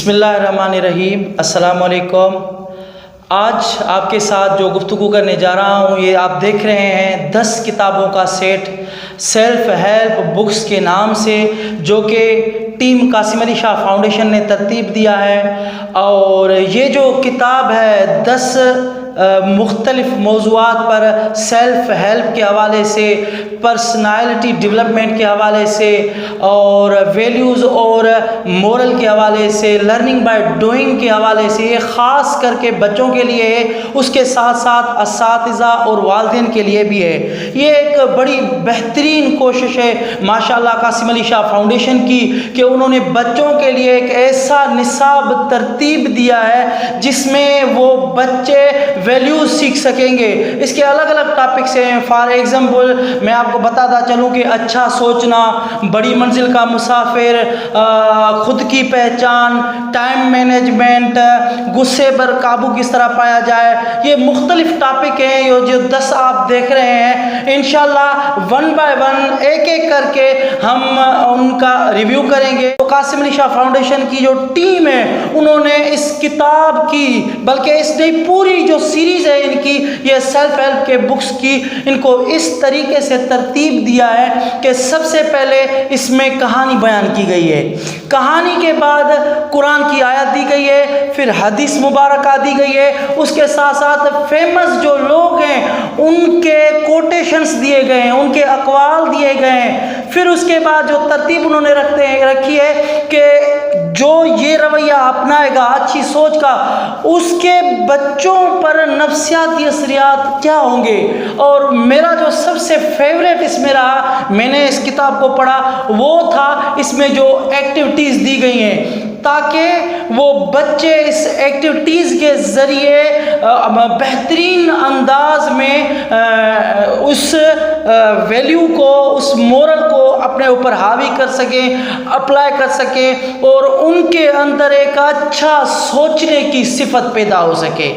بسم اللہ الرحمن الرحیم۔ السلام علیکم۔ آج آپ کے ساتھ جو گفتگو کرنے جا رہا ہوں یہ آپ دیکھ رہے ہیں 10 کتابوں کا سیٹ سیلف ہیلپ بکس کے نام سے، جو کہ ٹیم قاسم شاہ فائونڈیشن نے ترتیب دیا ہے۔ اور یہ جو کتاب ہے 10 مختلف موضوعات پر سیلف ہیلپ کے حوالے سے، پرسنالٹی ڈیولپمنٹ کے حوالے سے، اور ویلیوز اور مورل کے حوالے سے، لرننگ بائی ڈوئنگ کے حوالے سے، یہ خاص کر کے بچوں کے لیے ہے، اس کے ساتھ ساتھ اساتذہ اور والدین کے لیے بھی ہے۔ یہ ایک بڑی بہترین کوشش ہے ماشاءاللہ قاسم علی شاہ فاؤنڈیشن کی کہ انہوں نے بچوں کے لیے ایک ایسا نصاب ترتیب دیا ہے جس میں وہ بچے ویلیوز سیکھ سکیں گے۔ اس کے الگ الگ ٹاپکس ہیں۔ فار ایگزامپل میں آپ کو بتاتا چلوں کہ اچھا سوچنا، بڑی منزل کا مسافر، خود کی پہچان، ٹائم مینجمنٹ، غصے پر قابو کس طرح پایا جائے، یہ مختلف ٹاپک ہیں جو 10 آپ دیکھ رہے ہیں۔ انشاءاللہ 1 بائی 1 ایک ایک کر کے ہم ان کا ریویو کریں گے۔ تو قاسم علی شاہ فاؤنڈیشن کی جو ٹیم ہے انہوں نے اس کتاب کی، بلکہ اس نے پوری جو سیریز ہے ان کی، یہ سیلف ہیلپ کے بکس کی، ان کو اس طریقے سے ترتیب دیا ہے کہ سب سے پہلے اس میں کہانی بیان کی گئی ہے، کہانی کے بعد قرآن کی آیت دی گئی ہے، پھر حدیث مبارکہ دی گئی ہے، اس کے ساتھ ساتھ فیمس جو لوگ ہیں ان کے کوٹیشنز دیے گئے ہیں، ان کے اقوال دیے گئے ہیں۔ پھر اس کے بعد جو ترتیب انہوں نے رکھی ہے کہ جو یہ رویہ اپنائے گا اچھی سوچ کا، اس کے بچوں پر نفسیاتی اثرات کیا ہوں گے۔ اور میرا جو سب سے فیوریٹ اس میں رہا، میں نے اس کتاب کو پڑھا، وہ تھا اس میں جو ایکٹیویٹیز دی گئی ہیں تاکہ وہ بچے اس ایکٹیویٹیز کے ذریعے بہترین انداز میں اس ویلیو کو، اس مورل کو اپنے اوپر حاوی کر سکیں، اپلائی کر سکیں، اور ان کے اندر ایک اچھا سوچنے کی صفت پیدا ہو سکے۔